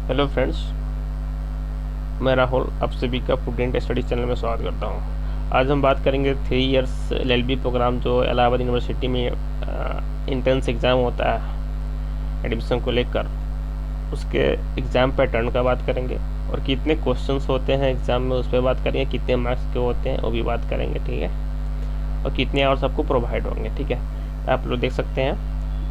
Hello friends, मैं राहुल आप सभी का प्रूडेंट स्टडी चैनल में स्वागत करता हूं। आज हम बात करेंगे 3 इयर्स एलएलबी प्रोग्राम जो इलाहाबाद यूनिवर्सिटी में इंट्रेंस एग्ज़ाम होता है एडमिशन को लेकर, उसके एग्ज़ाम पैटर्न का बात करेंगे और कितने क्वेश्चंस होते हैं एग्ज़ाम में उस पर बात करेंगे, कितने मार्क्स के होते हैं वो भी बात करेंगे, ठीक है। और कितने आवर्स आपको प्रोवाइड होंगे, ठीक है। आप लोग देख सकते हैं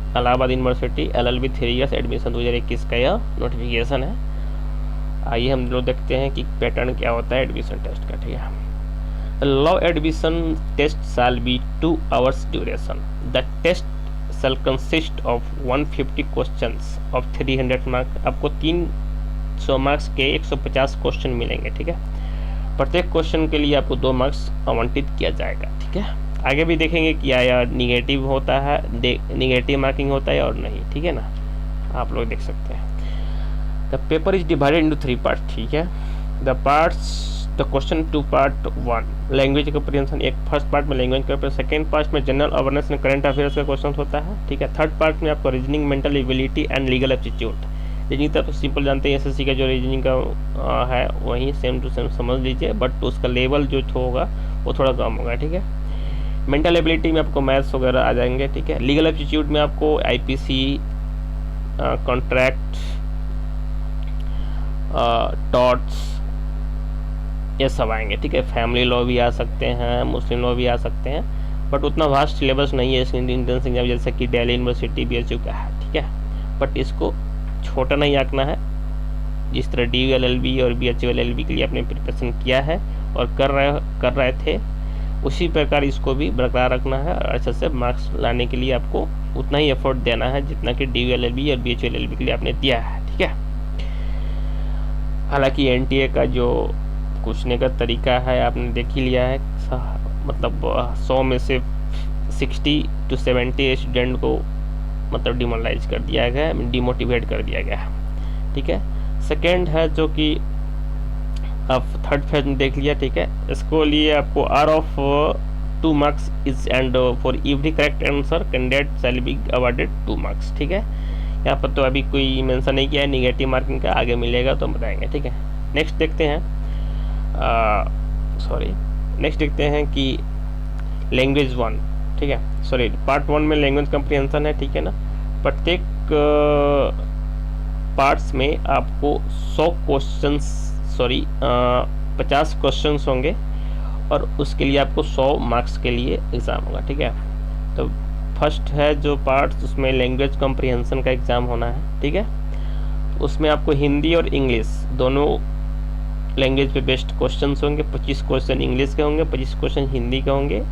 Allahabad university LLB 3 years admission 2021 का यह नोटिफिकेशन है। आइए हम लोग देखते हैं कि पैटर्न क्या होता है एडमिशन टेस्ट का, ठीक है। Law admission test shall be 2 hours duration. The test shall consist of 150 questions of 300 marks. आपको 300 मार्क्स के 150 क्वेश्चन मिलेंगे, ठीक है। प्रत्येक क्वेश्चन के लिए आपको 2 मार्क्स आवंटित किया जाएगा, ठीक है। आगे भी देखेंगे कि या निगेटिव होता है, निगेटिव मार्किंग होता है और नहीं, ठीक है ना। आप लोग देख सकते हैं the paper is divided into 3 part, ठीक है। The question 2 part 1 language comprehension. एक फर्स्ट पार्ट में लैंग्वेज कम्प्रीहेंशन, सेकेंड पार्ट में general awareness and current affairs का क्वेश्चन होता है, ठीक है। थर्ड पार्ट में आपको reasoning, mental ability and legal aptitude. Reasoning तो सिंपल जानते हैं, एसएससी का जो रीजनिंग का है वही सेम टू सेम समझ लीजिए, बट उसका लेवल जो होगा वो थोड़ा कम होगा, ठीक है। मेंटल एबिलिटी में आपको मैथ्स वगैरह आ जाएंगे, ठीक है। लीगल एप्टीट्यूड में आपको आईपीसी, कॉन्ट्रैक्ट, टॉर्ट्स, ये सब आएंगे, ठीक है। फैमिली लॉ भी आ सकते हैं, मुस्लिम लॉ भी आ सकते हैं, बट उतना वास्ट सिलेबस नहीं है इस इंट्रेंस एग्जाम जैसे कि दिल्ली यूनिवर्सिटी बीएचयू का है, ठीक है। बट इसको छोटा नहीं आंकना है। जिस तरह DU-LLB और BHU-LLB के लिए आपने प्रिपरेशन किया है और कर रहे थे, उसी प्रकार इसको भी बरकरार रखना है और अच्छे से मार्क्स लाने के लिए आपको उतना ही एफर्ट देना है जितना कि DU-LLB और BHU-LLB के लिए आपने दिया है, ठीक है। हालांकि एनटीए का जो पूछने का तरीका है आपने देख ही लिया है, मतलब 100 में से 60 to 70 स्टूडेंट को मतलब डिमोरलाइज कर दिया गया है, डिमोटिवेट कर दिया गया है, ठीक है। सेकेंड है जो कि आप थर्ड फेज में देख लिया, ठीक है। इसको लिए आपको are of 2 marks is and for every correct answer candidate shall be awarded 2 marks, ठीक है। यहाँ पर तो अभी कोई मेंशन नहीं किया है निगेटिव मार्किंग का, आगे मिलेगा तो हम बताएंगे, ठीक है। नेक्स्ट देखते हैं नेक्स्ट देखते हैं कि लैंग्वेज 1, ठीक है। सॉरी, पार्ट 1 में लैंग्वेज कम्प्रीहेंशन है, ठीक है ना। प्रत्येक पार्ट्स में आपको 100 क्वेश्चंस 50 क्वेश्चंस होंगे और उसके लिए आपको 100 मार्क्स के लिए एग्ज़ाम होगा, ठीक है। तो फर्स्ट है जो पार्ट, उसमें लैंग्वेज कम्प्रीहेंशन का एग्ज़ाम होना है, ठीक है। उसमें आपको हिंदी और इंग्लिश दोनों लैंग्वेज पे बेस्ड क्वेश्चंस होंगे। 25 क्वेश्चन इंग्लिश के होंगे, 25 क्वेश्चन हिंदी के होंगे।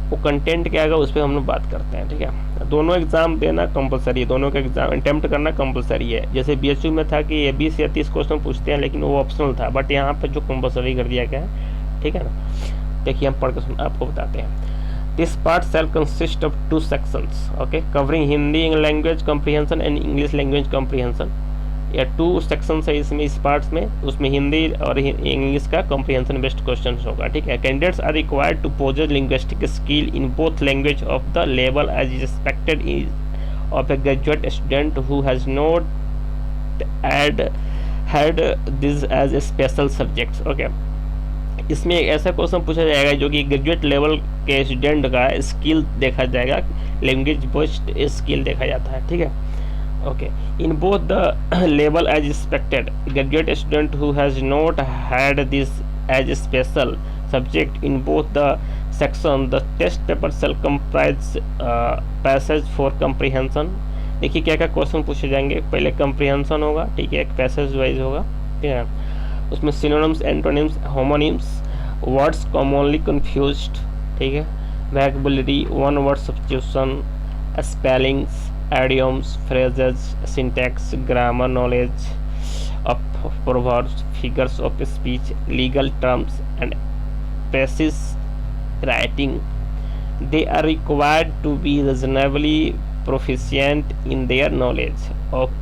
वो कंटेंट क्या आएगा उस पर हम लोग बात करते हैं, ठीक है। दोनों एग्ज़ाम देना कंपलसरी है, दोनों का एग्ज़ाम अटेम्प्ट करना कंपलसरी है। जैसे BHU में था कि 20 या 30 क्वेश्चन पूछते हैं लेकिन वो ऑप्शनल था, बट यहाँ पर जो कंपलसरी कर दिया गया है, ठीक है ना। देखिए हम पढ़ के आपको बताते हैं। This part shall consist of 2 sections, okay, covering Hindi language comprehension and English language comprehension. या 2 सेक्शंस है इसमें, इस पार्ट्स में, उसमें हिंदी और इंग्लिश का कॉम्प्रीहेंशन बेस्ड क्वेश्चन होगा, ठीक है। Candidates are required to possess linguistic skill in both language of the level as is expected of a graduate student who has not had this as a special subject, okay. इसमें एक ऐसा question पूछा जाएगा जो कि graduate level के student का skill देखा जाएगा, लैंग्वेज बेस्ड स्किल देखा जाता है, ठीक है, okay. In both the level as expected, graduate student who has not had this as special subject in both the section, the test paper shall comprise passage for comprehension. देखिए क्या क्या question पूछे जाएंगे। पहले कंप्रीहेंशन होगा, ठीक है, एक पैसेज वाइज होगा, ठीक है। उसमें synonyms, antonyms, homonyms, words commonly confused, ठीक है, vocabulary, one word substitution, spellings, idioms, phrases, syntax, grammar knowledge of proverbs, figures of speech, legal terms and precise writing. They are required to be reasonably proficient in their knowledge of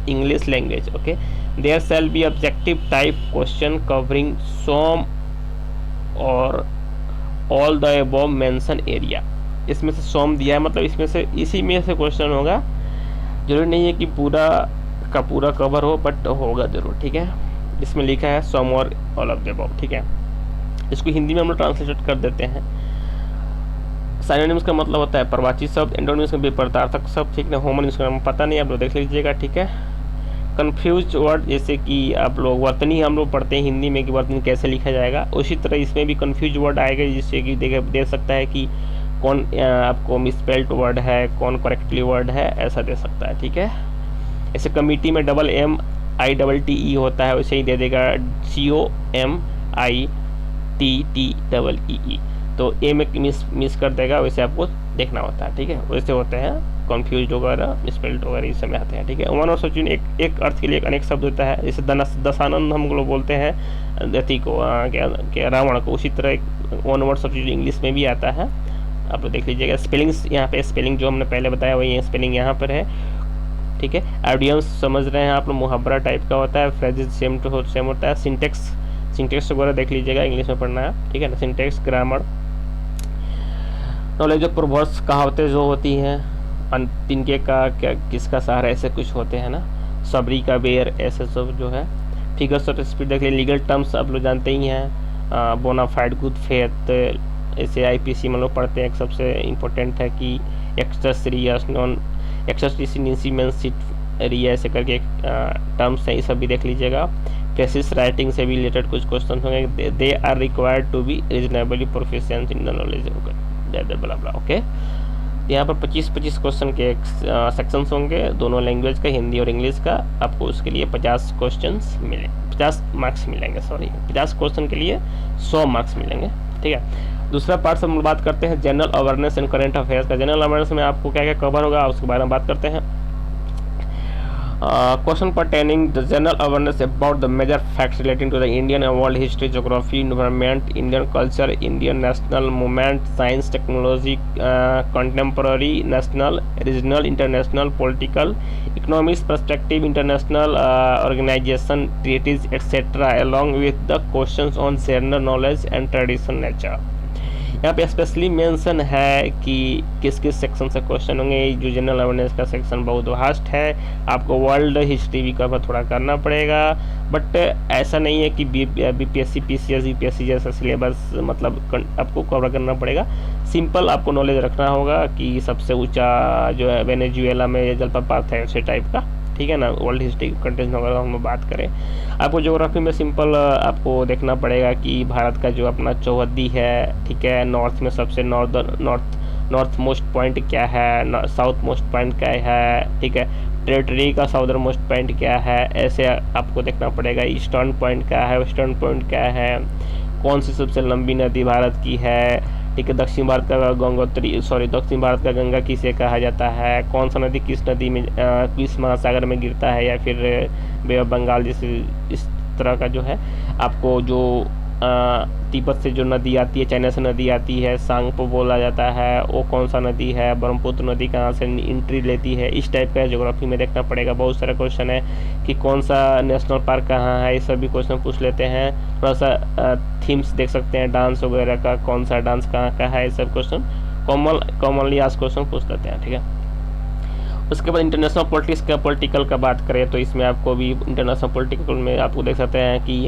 English language, okay. There shall be objective type question covering some or all the above mentioned area. इसमें से सोम दिया है, मतलब इसमें से इसी में से क्वेश्चन होगा। जरूरी नहीं है कि पूरा का पूरा कवर हो, बट होगा ज़रूर, ठीक है। इसमें लिखा है सम और ऑल ऑफ द अबव, ठीक है। इसको हिंदी में हम लोग ट्रांसलेट कर देते हैं। साइनोनिम्स का मतलब होता है प्रवाची शब्द, एंटोनिम्स का विपरीतार्थक शब्द, ठीक है। होमोनिम्स का पता नहीं, आप लोग देख लीजिएगा, ठीक है। कन्फ्यूज वर्ड, जैसे कि आप लोग वर्तनी हम लोग पढ़ते हैं हिंदी में कि वर्तनी कैसे लिखा जाएगा, उसी तरह इसमें भी कन्फ्यूज वर्ड आएगा, जिससे कि देख सकता है कि कौन आपको मिसस्पेल्ड वर्ड है, कौन करेक्टली वर्ड है, ऐसा दे सकता है, ठीक है। ऐसे कमिटी में MITTE होता है, वैसे ही दे देगा COMITTEE, तो ए में मिस कर देगा, वैसे आपको देखना होता है, ठीक है। वैसे होते हैं कन्फ्यूज वगैरह, मिसस्पेल्ड वगैरह, इस समय आते हैं, ठीक है। वन और सचिन एक अर्थ के लिए अनेक शब्द होता है, जैसे दशानंद हम लोग बोलते हैं दति को, क्या रावण को, उसी तरह वन वर्ड सब्सिट्यूट इंग्लिश में भी आता है, आप लोग देख लीजिएगा। स्पेलिंग्स यहाँ पे, स्पेलिंग जो हमने पहले बताया वही स्पेलिंग यहाँ पर है, ठीक है। आइडियम्स समझ रहे हैं आप लोग, मुहावरा टाइप का होता है, फ्रेजेस सेम होता है। सिंटेक्स वगैरह देख लीजिएगा, इंग्लिश में पढ़ना है, ठीक है ना। Syntax, grammar, knowledge of proverbs, कहावतें जो होती हैं, तिनके का क्या किसका सहारा, ऐसे कुछ होते हैं ना, सबरी का बेर, ऐसे सब जो है। फिगर्स ऑफ स्पीच देख लीजिए। लीगल टर्म्स आप लोग जानते ही हैं, बोनाफाइड, गुड फेथ, ऐसे IPC में लोग पढ़ते हैं। एक सबसे इम्पोर्टेंट है कि एक्सट्रीसियस, नॉन एक्सट्रीसियस, रिया, ऐसे करके टर्म्स हैं, ये सब भी देख लीजिएगा। प्रेसिस राइटिंग से भी रिलेटेड कुछ क्वेश्चन होंगे। They are required to be reasonably proficient in the knowledge, okay. यहाँ पर 25 क्वेश्चन के सेक्शंस होंगे, दोनों लैंग्वेज का, हिंदी और इंग्लिश का। आपको उसके लिए 50 क्वेश्चंस मिले, 50 मार्क्स मिलेंगे, 50 क्वेश्चन के लिए 100 मार्क्स मिलेंगे, ठीक है। दूसरा पार्ट से हम बात करते हैं general awareness and current affairs का। जनरल अवेयरनेस में आपको क्या क्या कवर होगा, उसके बारे में बात करते हैं। Question pertaining the general awareness about the major facts relating to the Indian and world history, geography, environment, Indian culture, Indian national movement, science, technology, contemporary, national, regional, international, political, economics, perspective, international organization, treaties, etc. along with the questions on general knowledge and tradition nature। यहाँ पे specially mention है कि किस किस section से question होंगे। जो general awareness का सेक्शन बहुत वास्ट है, आपको वर्ल्ड हिस्ट्री भी कवर थोड़ा करना पड़ेगा, बट ऐसा नहीं है कि BPSC, PCS, UPSC जैसा सिलेबस मतलब आपको कवर करना पड़ेगा। सिंपल आपको नॉलेज रखना होगा कि सबसे ऊंचा जो है वेनेजुएला में जलप्रपात है, ऐसे टाइप का, ठीक है ना। वर्ल्ड हिस्ट्री कंटेंट अगर हम बात करें, आपको ज्योग्राफी में सिंपल आपको देखना पड़ेगा कि भारत का जो अपना चौहद्दी है, ठीक है, नॉर्थ में सबसे नॉर्थ मोस्ट पॉइंट क्या है, साउथ मोस्ट पॉइंट क्या है, ठीक है, टेरिटरी का साउदर मोस्ट पॉइंट क्या है, ऐसे आपको देखना पड़ेगा। ईस्टर्न पॉइंट क्या है, वेस्टर्न पॉइंट क्या है, कौन सी सबसे लंबी नदी भारत की है, ठीक है। दक्षिण भारत का गंगा किसे कहा जाता है, कौन सा नदी किस नदी में किस महासागर में गिरता है, या फिर बे ऑफ बंगाल जैसे इस तरह का जो है। आपको जो तिब्बत से जो नदी आती है, चाइना से नदी आती है, सांगपो बोला जाता है, वो कौन सा नदी है, ब्रह्मपुत्र नदी कहाँ से एंट्री लेती है, इस टाइप का ज्योग्राफी में देखना पड़ेगा। बहुत सारा क्वेश्चन है कि कौन सा नेशनल पार्क कहाँ है, ये सभी क्वेश्चन पूछ लेते हैं। थोड़ा सा थीम्स देख सकते हैं डांस वगैरह का, कौन सा डांस कहाँ का है, ये सब क्वेश्चन कॉमनली आज क्वेश्चन पूछ लेते हैं, ठीक है। उसके बाद इंटरनेशनल पॉलिटिकल का बात करें तो इसमें आपको भी इंटरनेशनल पॉलिटिकल में आपको देख सकते हैं कि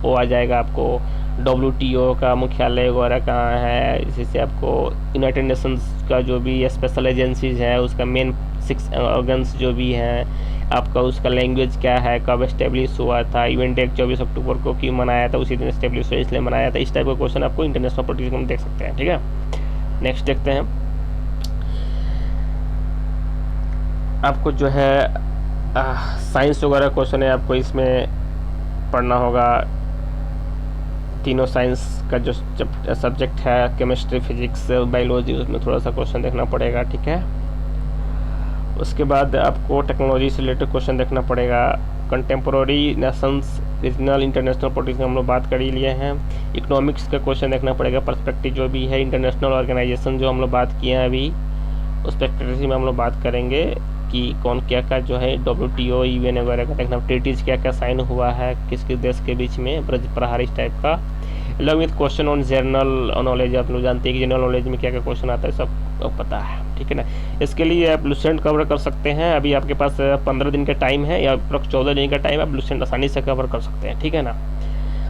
वो आ जाएगा आपको WTO का मुख्यालय वगैरह कहाँ है, जिससे आपको यूनाइटेड नेशंस का जो भी स्पेशल एजेंसीज है उसका मेन 6 ऑर्गन्स जो भी हैं, आपका उसका लैंग्वेज क्या है, कब इस्टेब्लिश हुआ था, इवेंट एक 24 अक्टूबर को क्यों मनाया था, उसी दिन इस्टेब्लिश हुआ इसलिए मनाया था। इस टाइप का क्वेश्चन आपको इंटरनेशनल पॉलिटिक्स में देख सकते हैं, ठीक है। नेक्स्ट देखते हैं, आपको जो है साइंस वगैरह क्वेश्चन है, आपको इसमें पढ़ना होगा। तीनों साइंस का जो सब्जेक्ट है, केमिस्ट्री, फिजिक्स, बायोलॉजी, उसमें थोड़ा सा क्वेश्चन देखना पड़ेगा, ठीक है। उसके बाद आपको टेक्नोलॉजी से रिलेटेड क्वेश्चन देखना पड़ेगा। Contemporary, Nations, regional, international politics हम लोग बात कर ही लिए हैं। इकोनॉमिक्स का क्वेश्चन देखना पड़ेगा। पर्सपेक्टिव जो भी है, इंटरनेशनल ऑर्गेनाइजेशन जो हम लोग बात किए हैं अभी, उस पर्सपेक्टिव में हम लोग बात करेंगे कि कौन क्या क्या जो है WTO, UN वगैरह का देखना, ट्रीटीज क्या क्या साइन हुआ है किस किस देश के बीच में, ब्रज प्रहार, इस टाइप का। Along with question on general knowledge, आप लोग जानते हैं कि जनरल नॉलेज में क्या क्या क्वेश्चन आता है, सब पता है। ठीक है ना। इसके लिए आप लुसेंट कवर कर सकते हैं, अभी आपके पास 15 दिन का टाइम है या अप्रॉक्स 14 दिन का टाइम, आप लुसेंट आसानी से कवर कर सकते हैं, ठीक है ना।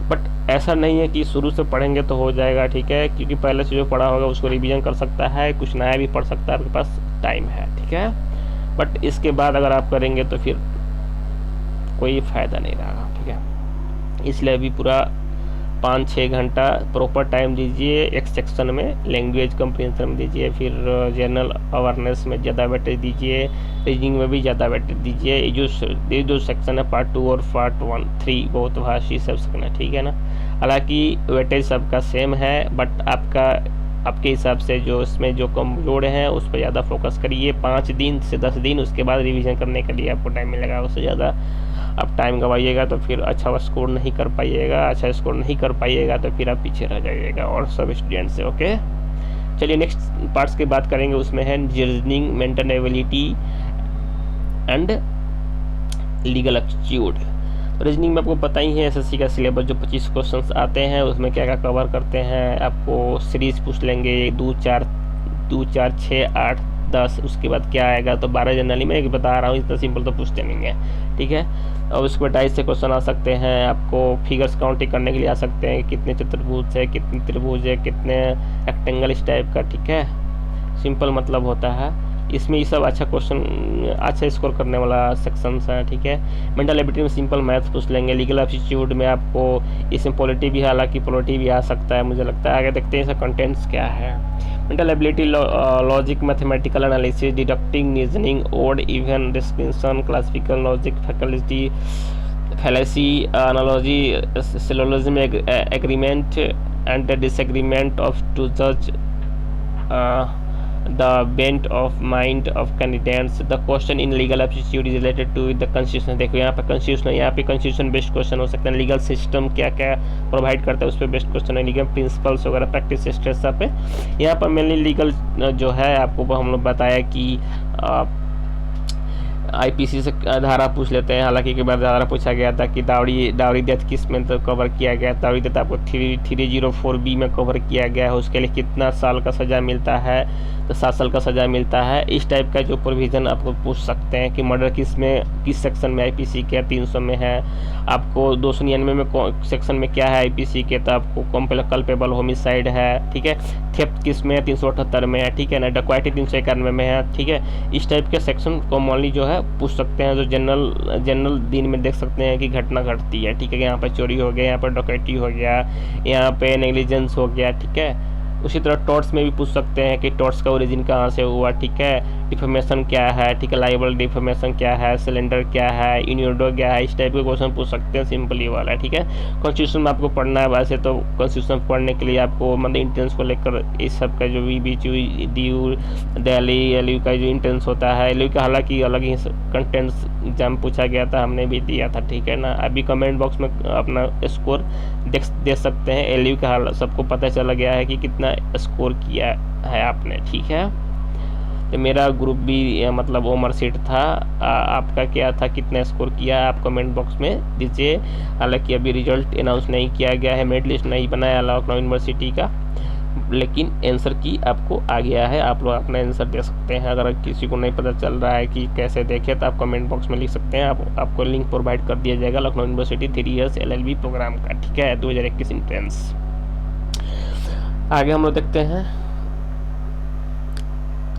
बट ऐसा नहीं है कि शुरू से पढ़ेंगे तो हो जाएगा, ठीक है, क्योंकि पहले से जो पढ़ा होगा उसको रिवीजन कर सकता है, कुछ नया भी पढ़ सकता है, आपके पास टाइम है, ठीक है। बट इसके बाद अगर आप करेंगे तो फिर कोई फ़ायदा नहीं रहेगा, ठीक है। इसलिए अभी पूरा 5-6 घंटा प्रॉपर टाइम दीजिए, एक सेक्शन में लैंग्वेज कंप्रीहेंशन में दीजिए, फिर जनरल अवेयरनेस में ज़्यादा वेटेज दीजिए, रीजनिंग में भी ज़्यादा वेटेज दीजिए। ये जो सेक्शन है पार्ट 2 और पार्ट 1, 3 बहुत भाषी सब सेक्शन है, ठीक है ना। हालांकि वेटेज सबका सेम है, बट आपके हिसाब से जो इसमें जो कमजोर हैं उस पर ज़्यादा फोकस करिए। 5 दिन से 10 दिन उसके बाद रिवीजन करने के लिए आपको टाइम मिलेगा, उससे ज़्यादा आप टाइम गवाइएगा तो फिर अच्छा स्कोर नहीं कर पाइएगा, अच्छा स्कोर नहीं कर पाइएगा तो फिर आप पीछे रह जाइएगा और सब स्टूडेंट से, ओके। चलिए नेक्स्ट पार्ट्स की बात करेंगे, उसमें है reasoning, mental ability and legal aptitude. Reasoning में आपको पता ही है एसएससी का सिलेबस जो 25 क्वेश्चंस आते हैं उसमें क्या क्या कवर करते हैं। आपको सीरीज पूछ लेंगे 2, 4, 6, 8, 10, उसके बाद क्या आएगा तो 12 जनरली मैं बता रहा हूँ, इतना सिंपल तो पूछते नहीं है, ठीक है। और उसके बाद 2.5 से क्वेश्चन आ सकते हैं, आपको फिगर्स काउंटिंग करने के लिए आ सकते हैं, कितने चतुर्भुज है, कितने त्रिभुज है, कितने रेक्टेंगल इस टाइप का, ठीक है। सिंपल मतलब होता है इसमें, ये सब अच्छा क्वेश्चन, अच्छा स्कोर करने वाला सेक्शंस है, ठीक है। मेंटल एबिलिटी में सिंपल मैथ्स पूछ लेंगे। लीगल एप्टीट्यूड में आपको इसमें पॉलिटी भी, हालांकि पॉलिटी भी आ सकता है मुझे लगता है। आगे देखते हैं इसका कंटेंट्स क्या है। Mental ability logic, mathematical analysis, deducting, reasoning, odd even, description, classical logic, faculty, fallacy, analogy, syllogism, agreement and disagreement of to जज the bent of mind of candidates. The question in legal aptitude is related to the constitution। देखो यहाँ पे constitution है, यहाँ पे constitution based question हो सकते हैं। लीगल सिस्टम क्या क्या प्रोवाइड करता है उस पर बेस्ड क्वेश्चन है। लीगल प्रिंसिपल्स वगैरह, प्रैक्टिस स्ट्रेस पे यहाँ पर मेनली लीगल जो है आपको हम लोग बताया कि आईपीसी से धारा पूछ लेते हैं। हालांकि के बाद धारा पूछा गया था कि डावरी डेथ किस में तो कवर किया गया। डावरी डेथ आपको 304B में कवर किया गया है। उसके लिए कितना साल का सज़ा मिलता है तो 7 साल का सज़ा मिलता है। इस टाइप का जो प्रोविज़न आपको पूछ सकते हैं कि मर्डर किस सेक्शन में आईपीसी के 300 में है। आपको 299 में सेक्शन में क्या है आईपीसी के, तो आपको कल्पेबल होमिसाइड है, ठीक है। थेफ्ट किस में है 378 में है, ठीक है ना। डकैती 391 में है, ठीक है। इस टाइप के सेक्शन कॉमनली जो है पूछ सकते हैं। जो जनरल दिन में देख सकते हैं कि घटना घटती है, ठीक है। यहाँ पर चोरी हो गया, यहाँ पर डकैती हो गया, यहाँ पे नेग्लिजेंस हो गया, ठीक है। उसी तरह टॉर्ट्स में भी पूछ सकते हैं कि टॉर्ट्स का ओरिजिन कहाँ से हुआ, ठीक है। डिफॉर्मेशन क्या है, ठीक है। लाइबल डिफॉर्मेशन क्या है, सिलेंडर क्या है, इन्यूडो क्या है, इस टाइप के क्वेश्चन पूछ सकते हैं। सिंपल ये वाला, ठीक है। कॉन्स्टिट्यूशन में आपको पढ़ना है। वैसे तो कॉन्स्टिट्यूशन पढ़ने के लिए आपको मतलब इंटेंस को लेकर इस सब का जो दिल्ली का जो इंटेंस होता है, एलयू का हालांकि अलग ही कंटेंट्स एग्जाम पूछा गया था, हमने भी दिया था, ठीक है ना। अभी कमेंट बॉक्स में अपना स्कोर दे सकते हैं। एलयू का हाल सबको पता चला गया है कि कितना स्कोर किया है आपने, ठीक है। तो मेरा ग्रुप भी मतलब ओमर सीट था, आपका क्या था, कितना स्कोर किया आप कमेंट बॉक्स में दीजिए। हालांकि अभी रिजल्ट अनाउंस नहीं किया गया है, मेरिट लिस्ट नहीं बनाया लखनऊ यूनिवर्सिटी का, लेकिन आंसर की आपको आ गया है। आप लोग अपना आंसर दे सकते हैं। अगर किसी को नहीं पता चल रहा है कि कैसे देखें तो आप कमेंट बॉक्स में लिख सकते हैं। आपको लिंक प्रोवाइड कर दिया जाएगा Lucknow university 3 years LLB program का, ठीक है, 2021 एंट्रेंस। आगे हम लोग देखते हैं।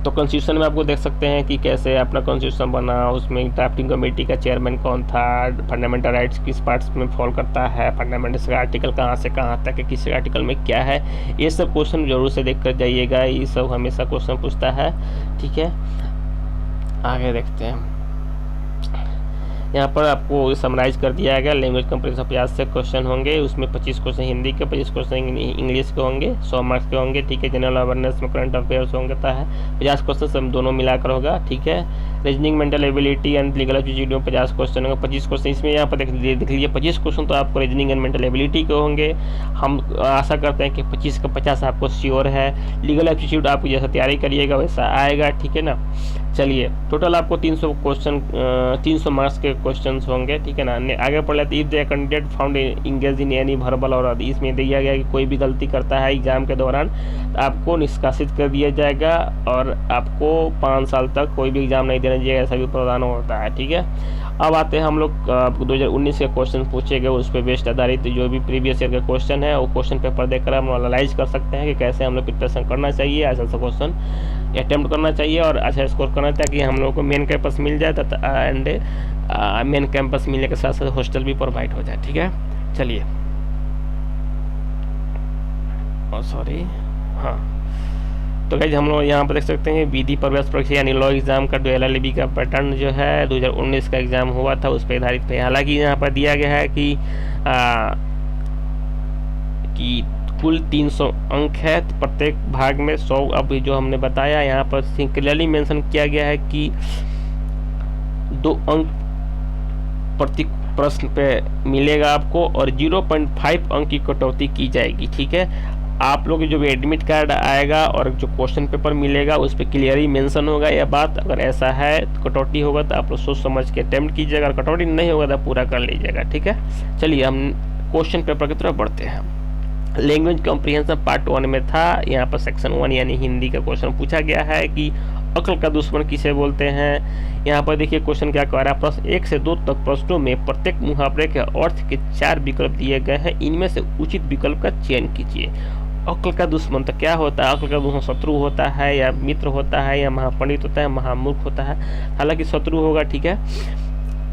तो कॉन्स्टिट्यूशन में आपको देख सकते हैं कि कैसे अपना कॉन्स्टिट्यूशन बना, उसमें ड्राफ्टिंग कमेटी का चेयरमैन कौन था, फंडामेंटल राइट्स किस पार्ट्स में फॉलो करता है, फंडामेंटल का आर्टिकल कहाँ से कहाँ तक है, किस आर्टिकल में क्या है, ये सब क्वेश्चन जरूर से देख कर जाइएगा। ये सब हमेशा क्वेश्चन पूछता है, ठीक है। आगे देखते हैं। यहाँ पर आपको समराइज कर दिया गया। लैंग्वेज कंप्रीहेंशन 50 से क्वेश्चन होंगे, उसमें 25 क्वेश्चन हिंदी के, 25 क्वेश्चन इंग्लिश के होंगे, 100 मार्क्स के होंगे, ठीक है। जनरल अवेयरनेस में करंट अफेयर्स होंगे है 50 क्वेश्चन सब दोनों मिलाकर होगा, ठीक है। Reasoning, mental ability and legal aptitude में 50 क्वेश्चन होंगे, 25 क्वेश्चन इसमें यहाँ पर देख लीजिए 25 क्वेश्चन तो आपको रीजनिंग एंड मेंटल एबिलिटी के होंगे। हम आशा करते हैं कि 25 का 50 आपको श्योर है। लीगल एप्टीट्यूड आप जैसा तैयारी करिएगा वैसा आएगा, ठीक है ना। चलिए टोटल आपको 300 क्वेश्चन 300 मार्क्स के क्वेश्चन होंगे, ठीक है ना। आगे पढ़ लेते, if the candidate found engage in any verbal और इसमें दिया गया कि कोई भी गलती करता है एग्जाम के दौरान तो आपको निष्कासित कर दिया जाएगा और आपको 5 साल तक कोई भी एग्जाम नहीं देना चाहिए, ऐसा भी प्रावधान होता है, ठीक है। अब आते हैं हम लोग आपको 2019 के क्वेश्चन पूछे गए उस पर बेस्ड आधारित जो भी प्रीवियस ईयर के क्वेश्चन है वो क्वेश्चन पेपर देखकर हम एनालाइज कर सकते हैं कि कैसे हम लोग प्रिपरेशन करना चाहिए, ऐसा क्वेश्चन अटैम्प्ट करना चाहिए और अच्छा स्कोर करना चाहिए ताकि हम लोगों को मेन कैंपस मिल जाए एंड मेन कैंपस मिलने के साथ साथ हॉस्टल भी प्रोवाइड हो जाए, ठीक है। चलिए सॉरी हाँ, तो गाइस हम लोग यहाँ पर देख सकते हैं विधि प्रवेश परीक्षा यानी लॉ एग्जाम का जो LLB का पैटर्न जो है 2019 का एग्जाम हुआ था उस पर आधारित है। हालांकि यहाँ पर दिया गया है कि कुल 300 अंक है, तो प्रत्येक भाग में 100, अभी जो हमने बताया यहाँ पर क्लियरली मेंशन किया गया है कि 2 अंक प्रति प्रश्न पे मिलेगा आपको और 0.5 अंक की कटौती की जाएगी, ठीक है। आप लोग जो भी एडमिट कार्ड आएगा और जो क्वेश्चन पेपर मिलेगा उस पर क्लियरली मेंशन होगा यह बात। अगर ऐसा है तो कटौती होगा तो आप लोग सोच समझ के अटेम्प्ट कीजिएगा, अगर कटौती नहीं होगा तो पूरा कर लीजिएगा, ठीक है। चलिए हम क्वेश्चन पेपर की तरफ बढ़ते हैं। लैंग्वेज कॉम्प्रिहेंशन पार्ट 1 में था, यहाँ पर सेक्शन 1 यानी हिंदी का क्वेश्चन पूछा गया है कि अक्ल का दुश्मन किसे बोलते हैं। यहाँ पर देखिए क्वेश्चन क्या कह रहा है, प्रश्न 1 से 2 तक प्रश्नों में प्रत्येक मुहावरे के अर्थ के 4 विकल्प दिए गए हैं, इनमें से उचित विकल्प का चयन कीजिए। अक्ल का दुश्मन तो क्या होता है? अक्ल का दुश्मन शत्रु होता है या मित्र होता है या महापंडित होता है, महामूर्ख होता है, हालांकि शत्रु होगा, ठीक है।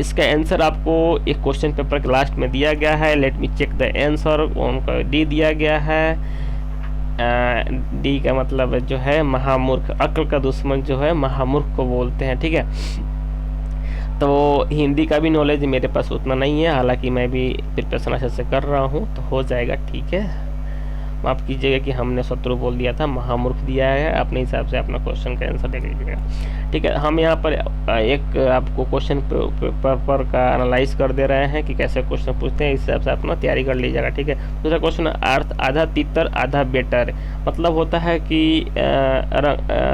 इसका आंसर आपको एक क्वेश्चन पेपर के लास्ट में दिया गया है, let me check the answer, उनका डी दिया गया है। डी का मतलब जो है महामूर्ख, अक्ल का दुश्मन जो है महामूर्ख को बोलते हैं, ठीक है। तो हिंदी का भी नॉलेज मेरे पास उतना नहीं है, हालांकि मैं भी प्रिपरेशन अच्छे से कर रहा हूँ, तो हो जाएगा, ठीक है। माफ़ कीजिएगा कि हमने शत्रु बोल दिया था, महामूर्ख दिया है, अपने हिसाब से अपना क्वेश्चन का आंसर देख लीजिएगा, ठीक है। हम यहाँ पर एक आपको क्वेश्चन पेपर का एनालाइज कर दे रहे हैं कि कैसे क्वेश्चन पूछते हैं, इस हिसाब से अपना तैयारी कर लीजिएगा, ठीक है। दूसरा क्वेश्चन अर्थ आधा तितर आधा बेटर, मतलब होता है कि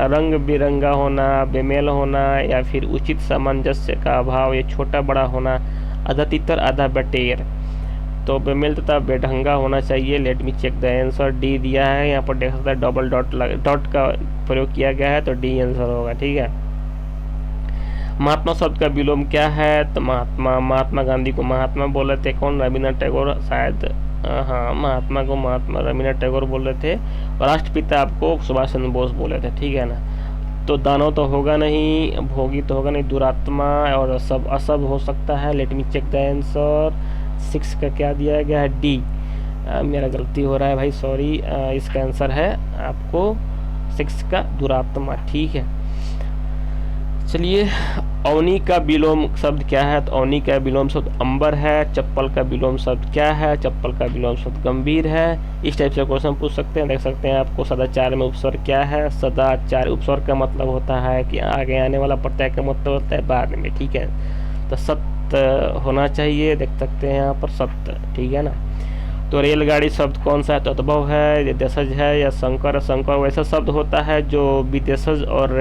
रंग बिरंगा होना, बेमेल होना या फिर उचित सामंजस्य का अभाव या छोटा बड़ा होना, आधा तितर आधा बटेर, तो बेमेल तथा बेढंगा होना चाहिए। Let me check the answer, D दिया है, यहाँ पर देख सकते हैं डबल डॉट का प्रयोग किया गया है, तो डी आंसर होगा, ठीक है। महात्मा शब्द का विलोम क्या है? तो महात्मा गांधी को महात्मा बोले थे कौन? रविन्द्रनाथ टैगोर, शायद हाँ, महात्मा को महात्मा रविन्द्रनाथ टैगोर बोले थे, और राष्ट्रपिता आपको सुभाष चंद्र बोस बोले थे, ठीक है ना। तो दानव तो होगा नहीं, भोगी तो होगा नहीं, दुरात्मा और सब असब हो सकता है। Let me check the answer, 6 का क्या दिया गया है? डी। मेरा गलती हो रहा है भाई, सॉरी। इसका आंसर है आपको 6 का दुरात्मा, ठीक है। चलिए अवनी का विलोम शब्द क्या है? तो अवनी का विलोम शब्द अंबर है। चप्पल का विलोम शब्द क्या है? चप्पल का विलोम शब्द गंभीर है। इस टाइप से क्वेश्चन पूछ सकते हैं। देख सकते हैं आपको सदाचार में उपस्वर क्या है? सदाचार उपस्वर का मतलब होता है कि आगे आने वाला प्रत्यय का मतलब होता है बाद में, ठीक है। तो सत्य होना चाहिए, देख सकते हैं यहाँ पर सत्य, ठीक है ना। तो रेलगाड़ी शब्द कौन सा है? तो तद्भव है, देशज है या शंकर? शंकर वैसा शब्द होता है जो विदेशज और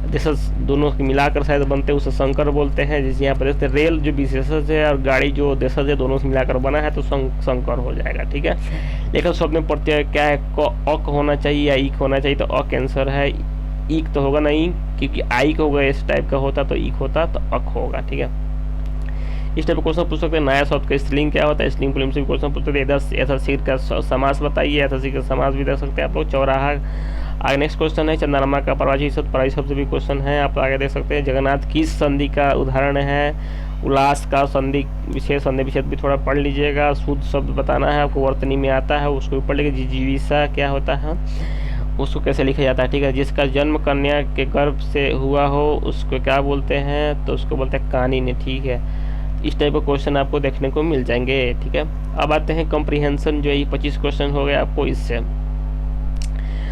देशज दोनों के मिलाकर शायद बनते हैं, उसे शंकर बोलते हैं। जैसे यहाँ पर देखते हैं रेल जो विशेषज है और गाड़ी जो देशज है, दोनों से मिलाकर बना है तो शंकर हो जाएगा, ठीक है। लेखक शब्द में प्रत्यय क्या है? अक होना चाहिए या ईक होना चाहिए? तो अक आंसर है। ईक तो होगा नहीं, क्योंकि आइक होगा इस टाइप का होता तो ईक होता, तो अक होगा, ठीक है। इस टाइप का क्वेश्चन पूछ सकते हैं। नया शब्द का स्त्रीलिंग क्या होता है? स्त्रीलिंग पुलिंग से भी क्वेश्चन पूछ सकते हैं। यथाशीघ्र का समास बताइए, यथाशीघ्र का समास भी देख सकते हैं आप लोग। चौराहा। आगे नेक्स्ट क्वेश्चन है चंद्रमा का पराजित शब्द, पराजित शब्द भी क्वेश्चन है, आप आगे देख सकते हैं। जगन्नाथ किस संधि का उदाहरण है? उल्लास का संधि विशेष, संधि विशेष भी थोड़ा पढ़ लीजिएगा। शुद्ध शब्द बताना है आपको, वर्तनी में आता है उसको भी पढ़ लीजिए। जिजीविषा क्या होता है, उसको कैसे लिखा जाता है, ठीक है। जिसका जन्म कन्या के गर्भ से हुआ हो उसको क्या बोलते हैं? तो उसको बोलते हैं कानिन, ठीक है। इस टाइप का क्वेश्चन आपको देखने को मिल जाएंगे, ठीक है। अब आते हैं कॉम्प्रिहेंशन, जो ये 25 क्वेश्चन हो गए आपको इससे।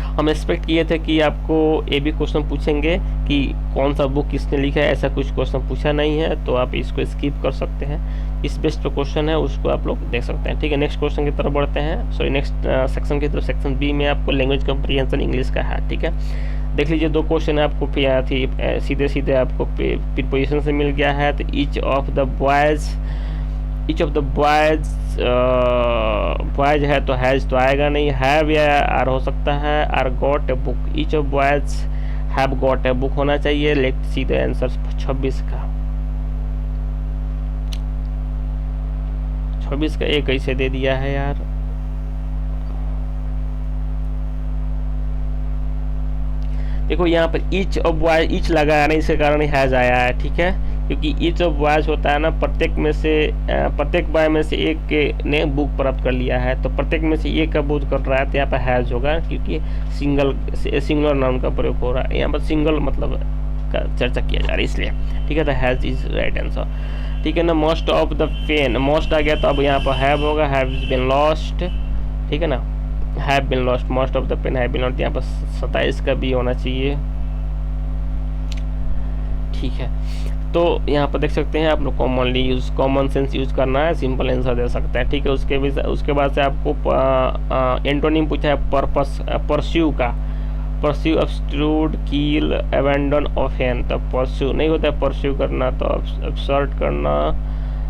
हम एक्सपेक्ट किए थे कि आपको ये भी क्वेश्चन पूछेंगे कि कौन सा बुक किसने लिखा है, ऐसा कुछ क्वेश्चन पूछा नहीं है, तो आप इसको स्किप कर सकते हैं। इस बेस्ट पे क्वेश्चन है, उसको आप लोग देख सकते हैं। ठीक है, नेक्स्ट क्वेश्चन की तरफ बढ़ते हैं, सॉरी नेक्स्ट सेक्शन की तरफ। सेक्शन बी में आपको लैंग्वेज कम्प्रीहेंशन इंग्लिश का है। ठीक है, देख लीजिए 2 क्वेश्चन है आपको थी, सीधे सीधे आपको प्रीपोजिशन से मिल गया है। तो each of the boys boys है तो हैज तो आएगा नहीं, हैव या आर हो सकता है, are got a book. Each of boys have got a book होना चाहिए। लेट सी द आंसर 26 का। 26 का एक कैसे दे दिया है यार। देखो यहाँ पर ईच ऑफ बॉयज, ईच लगाया नहीं, इसके कारण हैज आया है। ठीक है, क्योंकि ईच ऑफ बॉयज होता है ना, प्रत्येक बॉय में से एक ने बुक प्राप्त कर लिया है, तो प्रत्येक में से एक का बोध कर रहा है, तो यहाँ पर हैज होगा, क्योंकि सिंगुलर नाउन का प्रयोग हो रहा है। यहाँ पर सिंगल मतलब का चर्चा किया जा रहा है, इसलिए। ठीक है, तो हैज इज राइट आंसर। ठीक है ना, most of the pen, most आ गया तो अब यहाँ पर हैव होगा, हैव बीन लॉस्ट। ठीक है ना, have been lost, most of the pen have been lost. यहाँ पर 27 का भी होना चाहिए। ठीक है, तो यहाँ पर देख सकते हैं आप लोग कॉमन सेंस यूज करना है, सिंपल आंसर दे सकते हैं। ठीक है, उसके बाद से आपको एंटोनिम पूछा है पर्पस, परस्यू का। परस्यू, अब्स्ट्रूड, कील, अबैंडन, ऑफेन। तो परस्यू नहीं होता है परस्यू करना, तो अब्सर्ट करना,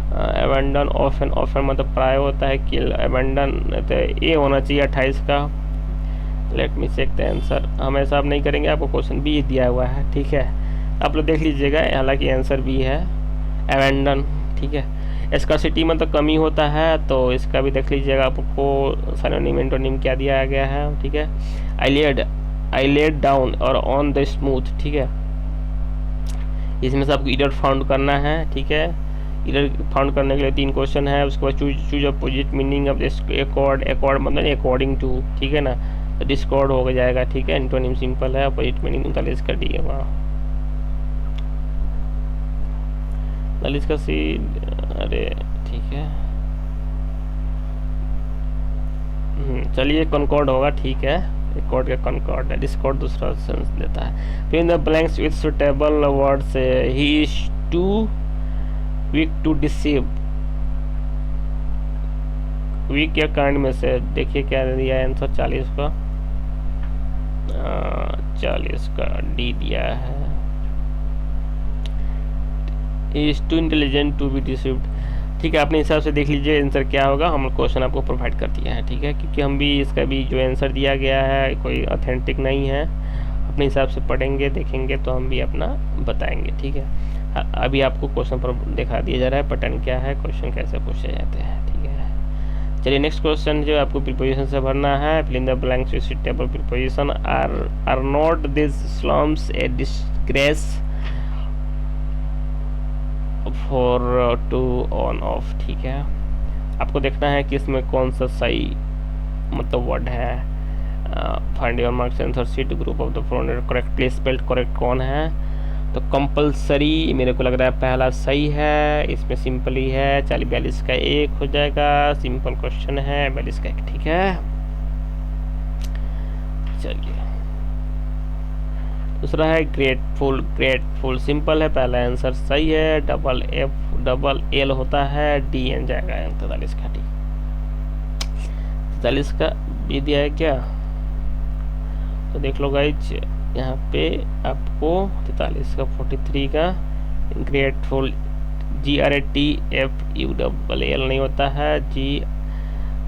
अबैंडन, ऑफेन। ऑफेन मतलब प्राय होता है, किल, अबैंडन, तो ये होना चाहिए 28 का। Let me check the answer. हम ऐसा आप नहीं करेंगे, आपको क्वेश्चन भी दिया हुआ है। ठीक है, आप लोग देख लीजिएगा, हालांकि आंसर भी है अबैंडन। ठीक है, स्कार्सिटी में तो कमी होता है, तो इसका भी देख लीजिएगा, आपको सिनोनिम एंटोनिम क्या दिया गया है। ठीक है, आई लेड डाउन और ऑन द स्मूथ। ठीक है, इसमें से आपको ईडर फाउंड करना है। ठीक है, ईडर फाउंड करने के लिए 3 क्वेश्चन है। उसके बाद choose opposite meaning of accord मतलब अकॉर्डिंग टू। ठीक है ना, तो डिस्कॉर्ड हो जाएगा। ठीक है, एंटोनिम सिंपल है, अपोजिट मीनिंग 39 का डी है वहाँ। 39 का सी, अरे ठीक है, चलिए कॉन्कॉर्ड होगा। ठीक है, रिकॉर्ड का कॉन्कॉर्ड है, डिस्कॉर्ड दूसरा सेंस देता है। फिर in the blanks with suitable words, he is too weak to deceive. Weak या काइंड में से देखिए क्या दिया है आंसर। 40 का 40 का डी दिया है। Is too intelligent to be deceived. ठीक है, अपने हिसाब से देख लीजिए आंसर क्या होगा। हम क्वेश्चन आपको प्रोवाइड कर दिया है। ठीक है, क्योंकि हम भी इसका भी जो आंसर दिया गया है कोई ऑथेंटिक नहीं है, अपने हिसाब से पढ़ेंगे देखेंगे तो हम भी अपना बताएंगे। ठीक है, अभी आपको क्वेश्चन पर दिखा दिया जा रहा है पैटर्न क्या है, क्वेश्चन कैसे पूछे जाते हैं। ठीक है, चलिए नेक्स्ट क्वेश्चन जो आपको प्रीपोजिशन से भरना है। Fill in the blanks with suitable preposition. Are not this slums a disgrace for to on off. ठीक है, आपको देखना है कि इसमें कौन सा सही मतलब वर्ड है। Find your marks answer sheet, group of the following correctly spelled, correct कौन है। तो कंपलसरी मेरे को लग रहा है पहला सही है, इसमें सिंपल ही है। 42 का 1 हो जाएगा, सिंपल क्वेश्चन है, 42 का 1। ठीक है, चलिए दूसरा है ग्रेटफुल। ग्रेटफुल सिंपल है, पहला आंसर सही है। डबल एल होता है, डी एन जाएगा 43 का डी। 43 का बी दिया है क्या, तो देख लो गाइज, यहाँ पे आपको 43 का 43 का ग्रेटफुल, GRATFULL नहीं होता है,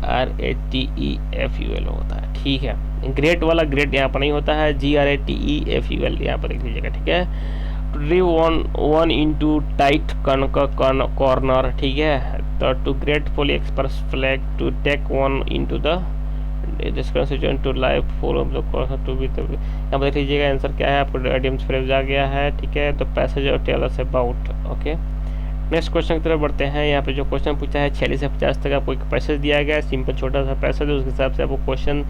GRATEFUL होता है। ठीक है, ग्रेट वाला ग्रेट यहाँ पर नहीं होता है, GRATEFUL यहाँ पर देख लीजिएगा। ठीक है, to drive one into tight corner. ठीक है, तो to gratefully express flag, to take one into the to life full of the corner, to be. यहाँ पर देख लीजिएगा आंसर क्या है, आपको एडियम्स फ्रेज आ गया है। ठीक है, तो पैसेज और tell us about. Okay, next question की तरफ बढ़ते हैं। यहाँ पे जो क्वेश्चन पूछा है 46 से 50 तक आपको एक पैसेज दिया गया है, सिंपल छोटा सा पैसेज है, उसके हिसाब से आपको क्वेश्चन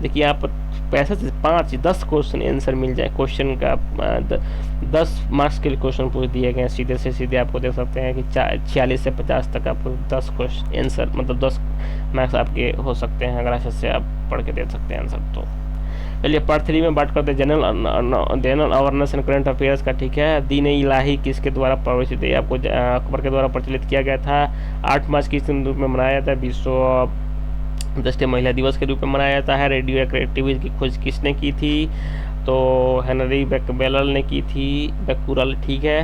देखिए यहाँ पर पैसेज 5-10 क्वेश्चन आंसर मिल जाए। क्वेश्चन का 10 मार्क्स के लिए क्वेश्चन पूछ दिए गए हैं, सीधे से सीधे आपको देख सकते हैं कि 46 से 50 तक आपको 10 क्वेश्चन आंसर मतलब 10 मार्क्स आपके हो सकते हैं, अगर अच्छे से आप पढ़ के दे सकते हैं आंसर। तो चलिए पार्ट 3 में बात करते हैं general awareness and current affairs का, ठीक है। दीन इलाही किसके द्वारा प्रवचित है, आपको अकबर के द्वारा प्रचलित किया गया था। 8 मार्च किस दिन रूप में मनाया जाता है, विश्व अंतर्राष्ट्रीय महिला दिवस के रूप में मनाया जाता है। रेडियो एक्टिविटी की खोज किसने की थी, तो हेनरी बेकवेलर ने की थी, बेकुरल, ठीक है।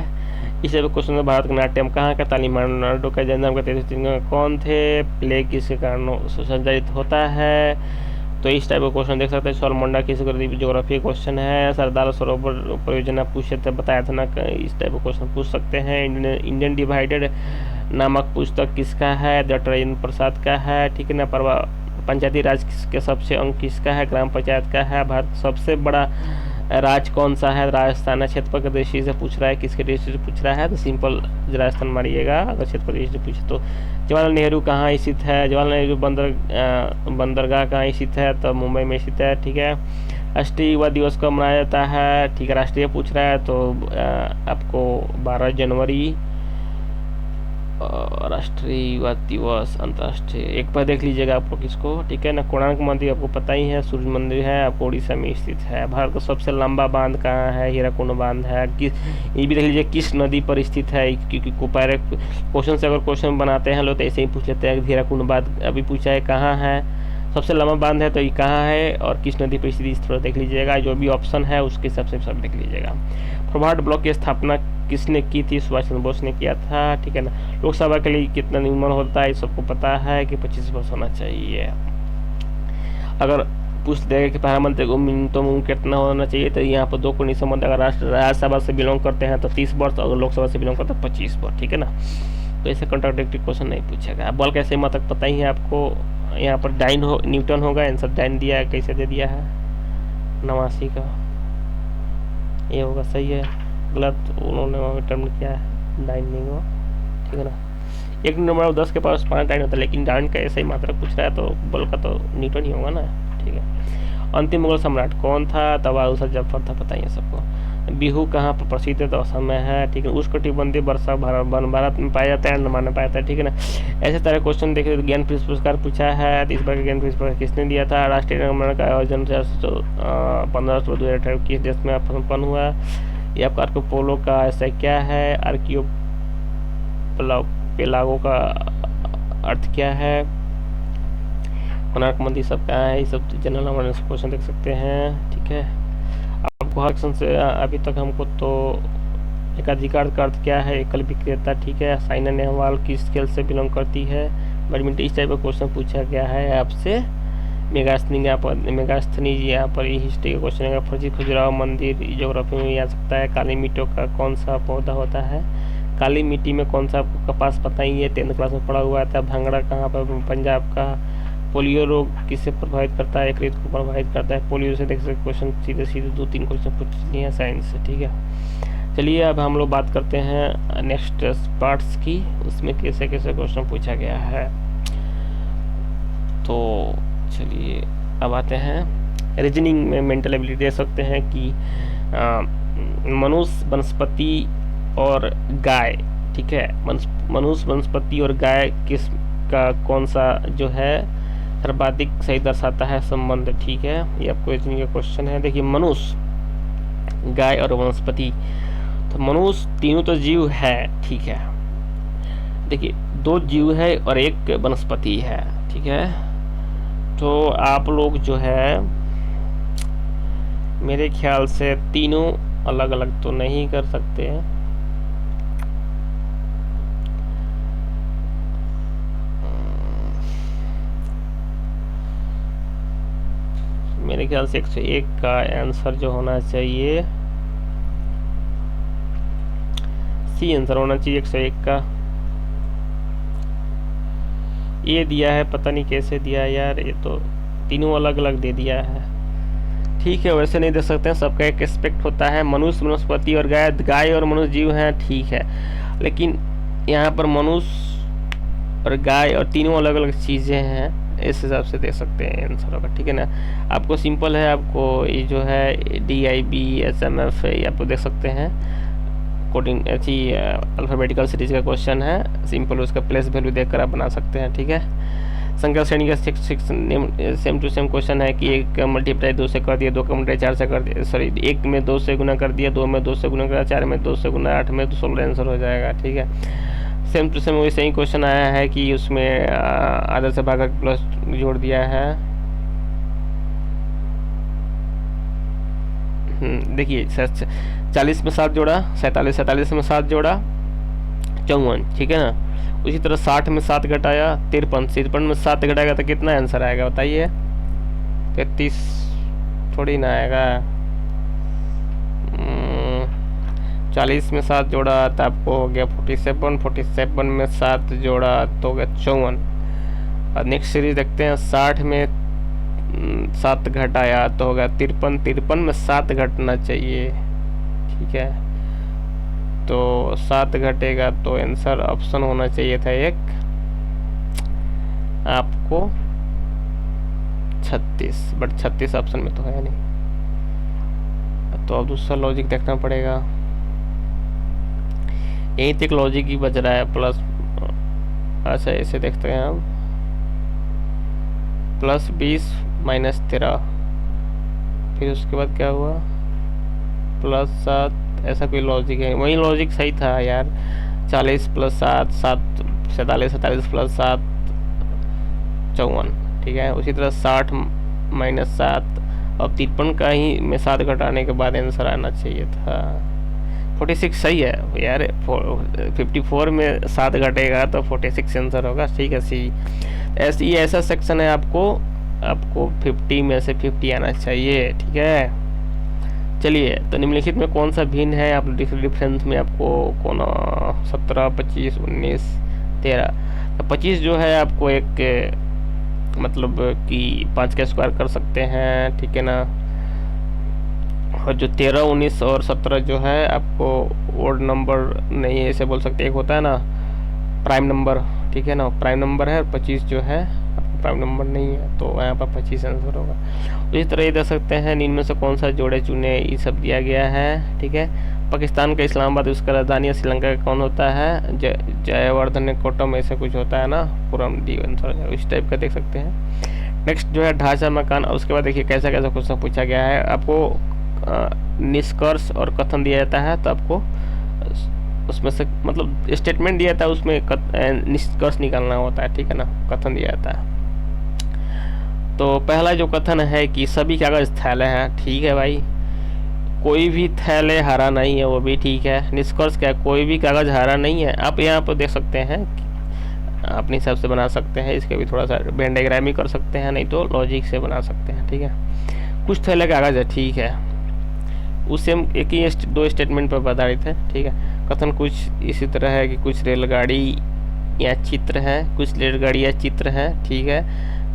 इस टाइप क्वेश्चन में भारत का नाट्यम कहाँ का, तमिलनाडु का जन्म का 33 कौन थे, प्ले किसके कारण संचालित होता है, तो इस टाइप का क्वेश्चन देख सकते हैं। सोलमंडा किसी ज्योग्राफी क्वेश्चन है। सरदार सरोवर परियोजना पूछे थे, बताया था ना, इस टाइप का क्वेश्चन पूछ सकते हैं। इंडियन डिवाइडेड नामक पुस्तक किसका है, डॉक्टर राजेंद्र प्रसाद का है, ठीक है ना। पंचायती राज के सबसे अंग किसका है, ग्राम पंचायत का है। भारत सबसे बड़ा राज्य कौन सा है, राजस्थान है। क्षेत्रफल के दृष्टि से पूछ रहा है, किसके दृष्टि से पूछ रहा है, तो सिंपल राजस्थान मारिएगा अगर क्षेत्रफल की दृष्टि से पूछे तो। जवाहरलाल नेहरू कहाँ स्थित है, जवाहरलाल नेहरू बंदरगाह कहाँ स्थित है, तो मुंबई में स्थित है, ठीक है। राष्ट्रीय युवा दिवस कब मनाया जाता है, ठीक है, राष्ट्रीय पूछ रहा है तो आपको 12 जनवरी राष्ट्रीय युवा दिवस अंतर्राष्ट्रीय एक बार देख लीजिएगा आप लोग इसको, ठीक है ना। कोणार्क मंदिर आपको पता ही है, सूर्य मंदिर है, आपको उड़ीसा में स्थित है। भारत का सबसे लंबा बांध कहाँ है, हीराकुंड बांध है। ये भी देख लीजिए किस नदी पर स्थित है, क्योंकि क्वेश्चन से अगर क्वेश्चन बनाते हैं लोग तो ऐसे ही पूछ लेते हैं। हीराकुंड बांध अभी पूछा है कहाँ है, सबसे लंबा बांध है तो ये कहाँ है और किस नदी पर स्थित, इस थोड़ा देख लीजिएगा। जो भी ऑप्शन है उसके हिसाब से सब देख लीजिएगा। फॉरवर्ड ब्लॉक की स्थापना किसने की थी, सुभाष चंद्र बोस ने किया था, ठीक है ना। लोकसभा के लिए कितना उम्र होता है, सबको पता है कि 25 वर्ष होना चाहिए। अगर पूछ देगा कि प्रधानमंत्री को मिनिमम कितना होना चाहिए, तो यहाँ पर 2 कंडीशन बनता है। अगर राज्यसभा से बिलोंग करते हैं तो 30 वर्ष, अगर लोकसभा से बिलोंग करते हैं 25 वर्ष, ठीक है ना। तो ऐसे कॉन्ट्राडिक्टरी क्वेश्चन नहीं पूछेगा। बल कैसे मतलब पता ही है आपको, यहाँ पर न्यूटन होगा, आंसर डाइन दिया है, कैसे दे दिया है 89 का, ये होगा, सही है, गलत उन्होंने टर्म किया है, डाइन नहीं हुआ, ठीक है ना। 1 नंबर 10 के पास 5 डाइन होता है, लेकिन डाइन का ऐसा ही मात्रा पूछ रहा है तो बल का तो न्यूटन ही होगा ना, ठीक है। अंतिम मुगल सम्राट कौन था, तब बहादुर जफर था, पता ही है सबको। बिहू कहाँ पर प्रसिद्ध है, तो असम में है, ठीक है। उष्णकटिबंधीय वर्षा भारत में पाया जाता है, अंडमान में पाया जाता है, ठीक है ना। ऐसे तरह क्वेश्चन देखे तो ज्ञानपीठ पुरस्कार पूछा है, तो इस बार का ज्ञानपीठ पुरस्कार किसने दिया था। राष्ट्रीय रंगमंडल का आयोजन 15 अक्टूबर 2018 किस देश में संपन्न हुआ। ये आपका आर्को पोलो का ऐसा क्या है, आर्कियो पेलागो का अर्थ क्या है, कोणार्क मंदिर सब क्या है, ये सब जनरल अवेयरनेस क्वेश्चन देख सकते हैं, ठीक है। आपको हर क्वेश्चन से अभी तक हमको तो एकाधिकार का अर्थ क्या है, एकल विक्रेता, ठीक है। साइना नेहवाल किस खेल से बिलोंग करती है, बैडमिंटन, इस टाइप का क्वेश्चन पूछा गया है आपसे। मेगास्थनी यहाँ पर ये हिस्ट्री का क्वेश्चन है। फर्जी खजुराहो मंदिर ज्योग्राफी में आ सकता है। काली मिट्टी का कौन सा पौधा होता है, काली मिट्टी में कौन सा, आपको कपास पता ही है, 10th क्लास में पढ़ा हुआ था। भांगड़ा कहाँ पर, पंजाब का। पोलियो रोग किससे प्रभावित करता है, यकृत को प्रभावित करता है। पोलियो से देख सकते क्वेश्चन सीधे 2-3 क्वेश्चन पूछ लिए हैं साइंस से, ठीक है। चलिए अब हम लोग बात करते हैं नेक्स्ट पार्ट्स की, उसमें कैसे कैसे क्वेश्चन पूछा गया है। तो चलिए अब आते हैं रीजनिंग में। मेंटल एबिलिटी दे सकते हैं कि मनुष्य, वनस्पति और गाय, ठीक है। मनुष्य, वनस्पति और गाय किस का कौन सा जो है सर्वाधिक सही दर्शाता है संबंध, ठीक है। ये आपको रीजनिंग का क्वेश्चन है। देखिए मनुष्य, गाय और वनस्पति, तो मनुष्य तीनों तो जीव है, ठीक है। देखिए 2 जीव है और 1 वनस्पति है, ठीक है। तो आप लोग जो है मेरे ख्याल से तीनों अलग अलग तो नहीं कर सकते हैं। मेरे ख्याल से 101 का आंसर जो होना चाहिए, सी आंसर होना चाहिए 101 का। ये दिया है, पता नहीं कैसे दिया है यार, ये तो तीनों अलग अलग दे दिया है, ठीक है। वैसे नहीं दे सकते हैं, सबका एक एस्पेक्ट होता है। मनुष्य, वनस्पति और गाय, गाय और मनुष्य जीव हैं, ठीक है। लेकिन यहाँ पर मनुष्य और गाय और तीनों अलग अलग चीज़ें हैं, इस हिसाब से दे सकते हैं आंसर होगा, ठीक है ना। आपको सिंपल है, आपको ये जो है DIB SMF ये आपको देख सकते हैं। कोडिंग अच्छी अल्फ़ाबेटिकल सीरीज का क्वेश्चन है, सिंपल, उसका प्लेस वैल्यू देखकर आप बना सकते हैं, ठीक है। संख्या श्रेणी का सेम टू सेम क्वेश्चन है कि 1 का मल्टीप्लाई 2 से कर दिया, 2 का मल्टीप्लाई 4 से कर दिया, सॉरी 1 में 2 से गुना कर दिया, 2 में 2 से गुना कर दिया, 4 में 2 से गुना, 8 में 16 आंसर हो जाएगा। ठीक है, सेम टू सेम वैसे ही क्वेश्चन आया है कि उसमें आधा से भागा प्लस जोड़ दिया है। देखिए 40 में 7 जोड़ा 47, 47 में 7 जोड़ा 54, ठीक है ना। उसी तरह 60 में 7 घटाया 53, 53 में 7 घटाएगा तो कितना आंसर आएगा बताइए? 33 थोड़ी ना आएगा। 40 में 7 जोड़ा तो आपको हो गया 47, 47 में 7 जोड़ा तो हो गया 54। और नेक्स्ट सीरीज देखते हैं, 60 में 7 घटाया तो होगा 53, 53 में 7 घटना चाहिए। ठीक है, तो 7 घटेगा तो आंसर ऑप्शन होना चाहिए था एक आपको 36, बट 36 ऑप्शन में तो है नहीं। तो अब दूसरा लॉजिक देखना पड़ेगा। यहीं तक लॉजिक ही बच रहा है प्लस। अच्छा ऐसे देखते हैं हम, +20 - 13, फिर उसके बाद क्या हुआ +7, ऐसा कोई लॉजिक है? वही लॉजिक सही था यार। 40 + 7 7, 47, 47 + 7 54। ठीक है, उसी तरह 60 - 7, अब 53 का ही में 7 घटाने के बाद आंसर आना चाहिए था 46। सही है यार, 54 में 7 घटेगा तो 46 आंसर होगा। ठीक है, सी ऐसा सेक्शन है आपको 50 में से 50 आना चाहिए। ठीक है, चलिए तो निम्नलिखित में कौन सा भिन्न है? आप डिफरेंस में आपको कौन 17, 25, 19, 13। तो 25 जो है आपको एक मतलब कि 5 का स्क्वायर कर सकते हैं। ठीक है ना। और जो 13, 19 और 17 जो है आपको ओड नंबर नहीं है, ऐसे बोल सकते। एक होता है ना प्राइम नंबर, ठीक है ना, प्राइम नंबर है। और 25 जो है आपको प्राइम नंबर नहीं है, तो यहाँ पर 25 आंसर होगा। इसी तरह ये दे सकते हैं इनमें से कौन सा जोड़े चुने, ये सब दिया गया है। ठीक है, पाकिस्तान का इस्लामाबाद उसका राजधानी, श्रीलंका का कौन होता है? जयवर्धन कोटम, ऐसे कुछ होता है ना, पूरा डी आंसर इस टाइप का देख सकते हैं। नेक्स्ट जो है ढांचा मकान। उसके बाद देखिए कैसा कैसा क्वेश्चन पूछा गया है। आपको निष्कर्ष और कथन दिया जाता है, तो आपको उसमें से मतलब स्टेटमेंट दिया जाता है, उसमें निष्कर्ष निकालना होता है। ठीक है ना, कथन दिया जाता है। तो पहला जो कथन है कि सभी कागज थैले हैं। ठीक है भाई, कोई भी थैले हरा नहीं है, वो भी ठीक है। निष्कर्ष क्या है? कोई भी कागज हरा नहीं है। आप यहाँ पर देख सकते हैं, अपने हिसाब से बना सकते हैं। इसके भी थोड़ा सा वेन डायग्राम ही कर सकते हैं, नहीं तो लॉजिक से बना सकते हैं। ठीक है, कुछ थैले कागज है, ठीक है, उससे हम एक ही 2 स्टेटमेंट पर आधारित है। ठीक है, कथन कुछ इसी तरह है कि कुछ रेलगाड़ी या चित्र है, कुछ रेलगाड़ी या चित्र है। ठीक है,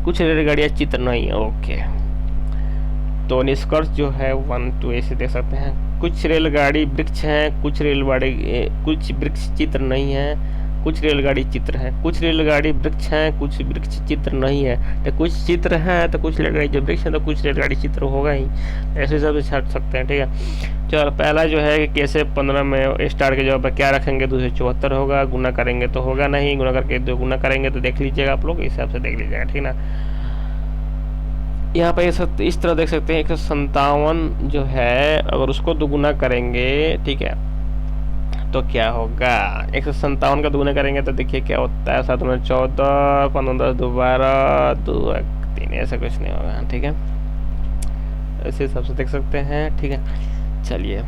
कुछ रेलगाड़ियाँ चित्र नहीं है। ओके, तो निष्कर्ष जो है 1, 2 ऐसे देख सकते हैं। कुछ रेलगाड़ी वृक्ष हैं, कुछ वृक्ष चित्र नहीं है, कुछ रेलगाड़ी चित्र है। कुछ रेलगाड़ी वृक्ष हैं, कुछ वृक्ष चित्र नहीं है। तो कुछ चित्र है तो कुछ रेलगाड़ी जो वृक्ष है तो कुछ रेलगाड़ी चित्र होगा ही। ऐसे सब छाट सकते हैं। ठीक है, चलो पहला जो है कि कैसे 15 में स्टार के जवाब पर क्या रखेंगे? 274 होगा। गुना करेंगे तो होगा नहीं, गुना करके 2 गुना करेंगे तो देख लीजिएगा, आप लोग इस हिसाब से देख लीजिएगा। ठीक ना, यहाँ पर इस तरह देख सकते हैं 157 जो है, अगर उसको 2 गुना करेंगे, ठीक है, तो क्या होगा? 157 का 2 गुना करेंगे तो देखिए क्या होता है, 7 में 14, 15 2 12, 2 3, ऐसा कुछ नहीं होगा। ठीक है, ऐसे हिसाब से देख सकते हैं। ठीक है, चलिए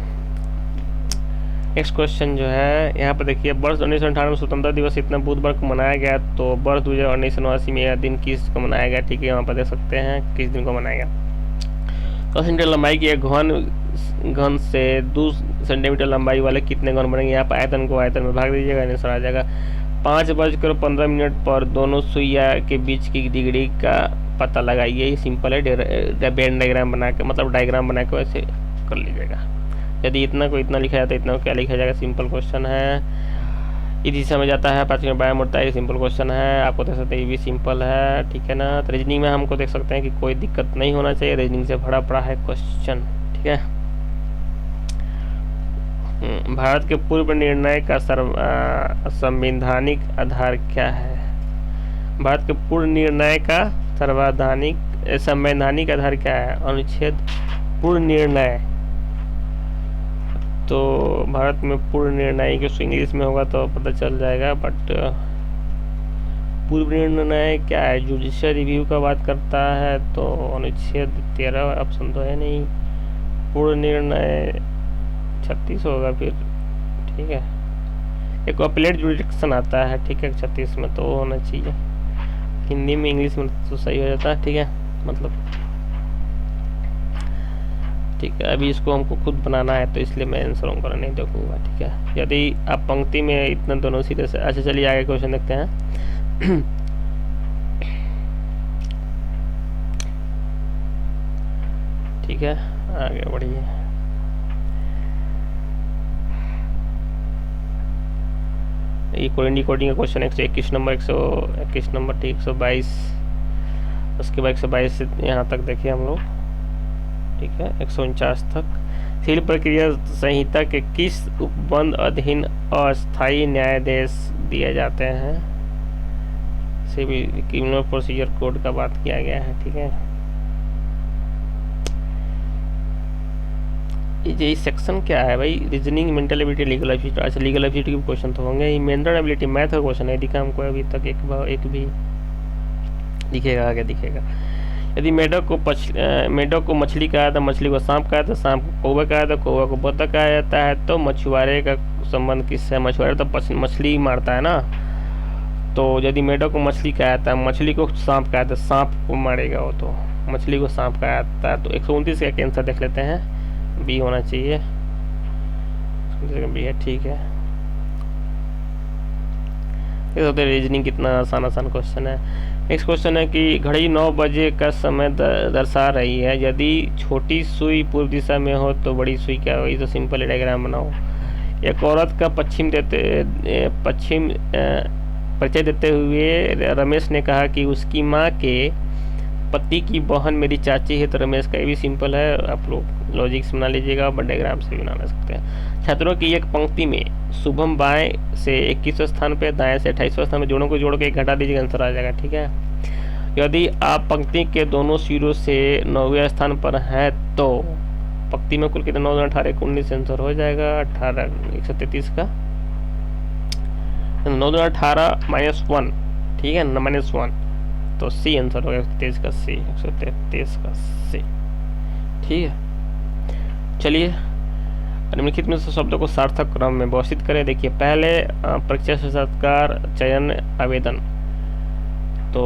नेक्स्ट क्वेश्चन जो है यहाँ पर देखिए, वर्ष 1998 स्वतंत्रता दिवस इतना बुधवार को मनाया गया, तो वर्ष 1989 में यह दिन किस को मनाया गया? ठीक है, यहाँ पर देख सकते हैं किस दिन को मनाया गया। 10 सेंटीमीटर लंबाई की एक घन से 2 सेंटीमीटर लंबाई वाले कितने घन बनेंगे? यहाँ पर आयतन को आयतन में भाग दीजिएगा, आंसर आ जाएगा। 5:15 पर दोनों सुइया के बीच की डिग्री का पता लगाइए। ये सिंपल है, वेन डायग्राम बना के, मतलब डायग्राम बना के वैसे कर लीजिएगा। यदि इतना को इतना लिखा जाता है, इतना को क्या लिखा जाएगा? सिंपल क्वेश्चन है। ये दिशा में जाता है, 5 में बायां मुड़ता है, ये सिंपल क्वेश्चन है। आपको देख सकते हैं ये भी सिंपल है। ठीक है ना, तो रीजनिंग में हमको देख सकते हैं कि कोई दिक्कत नहीं होना चाहिए, रीजनिंग से भरा पड़ा है क्वेश्चन। ठीक है, भारत के पूर्व निर्णय का संवैधानिक आधार क्या है? भारत के पूर्ण निर्णय का संवैधानिक आधार क्या है? अनुच्छेद पूर्ण निर्णय। तो भारत में पूर्ण निर्णय के इंग्लिश में होगा तो पता चल जाएगा, बट पूर्व निर्णय क्या है? जुडिशियल रिव्यू का बात करता है तो अनुच्छेद 13 ऑप्शन तो है नहीं। पूर्ण निर्णय 36 होगा फिर, ठीक है। एक अपीलेट जुडिक्शन आता है, ठीक है, 36 में तो होना चाहिए। हिंदी में इंग्लिश में तो सही हो जाता है, ठीक है, मतलब ठीक है। अभी इसको हमको खुद बनाना है तो इसलिए मैं आंसर कर नहीं देखूंगा, ठीक है। यदि आप पंक्ति में इतना दोनों सीधे से, अच्छा चलिए आगे क्वेश्चन देखते हैं। ठीक है, आगे बढ़िए। ये कोडिंग का क्वेश्चन 121 नंबर, 121 नंबर, ठीक, 122, उसके बाद 122 से यहाँ तक देखिए हम लोग, ठीक है, 149 तक। सिविल प्रक्रिया संहिता के किस उपबंध अधीन अस्थायी न्यायाधीश दिए जाते हैं? सिविल क्रिमिनल प्रोसीजर कोड का बात किया गया है, ठीक है। ये सेक्शन क्या है भाई? Reasoning, mental ability, legal ability. अच्छा, लीगल एबिलिटी के क्वेश्चन तो होंगे ही। मेंटल एबिलिटी मैथ का क्वेश्चन है, दिखा हमको अभी तक एक भी दिखेगा, आगे दिखेगा। यदि मेढक को मछली कहा तो मछली को सांप कहा, तो सांप को कौवा कहा, तो कौवा को बतख कहा जाता है। तो मछुआरे का संबंध किससे? मछुआरे तो मछली मारता है ना, तो यदि मेढक को मछली कहा जाता है, मछली को सांप कहा तो सांप को मारेगा वो, तो मछली को सांप कहा जाता है। तो 129 का कैंसर देख लेते हैं, बी होना चाहिए, बी है, ठीक है। रीजनिंग कितना आसान क्वेश्चन है। नेक्स्ट क्वेश्चन है कि घड़ी 9 बजे का समय दर्शा रही है। यदि छोटी सुई पूर्व दिशा में हो तो बड़ी सुई क्या होगी? तो सिंपल डायग्राम बनाओ। एक औरत का पश्चिम परिचय देते हुए रमेश ने कहा कि उसकी माँ के पति की बहन मेरी चाची है। तो रमेश का ये भी सिंपल है, आप लोग लॉजिक से बना लीजिएगा, बट डायग्राम से भी बना सकते हैं। छात्रों की एक पंक्ति में शुभम बाएं से 21वें स्थान पे, दाएं से 28वें स्थान में, जोड़ों को जोड़ के घटा दीजिएगा, आंसर आ जाएगा, ठीक है। यदि आप पंक्ति के दोनों सिरों से 9वें स्थान पर हैं तो पंक्ति में कुल कितने? 9 18 19 आंसर हो जाएगा। 18 133 का 9 18 -1, ठीक है ना, -1, तो सी आंसर होगा 133 का सी, 133 का सी, ठीक है। चलिए निम्नलिखित में से शब्दों को सार्थक क्रम में व्यवस्थित करें। देखिए, पहले परीक्षा साक्षात्कार चयन आवेदन, तो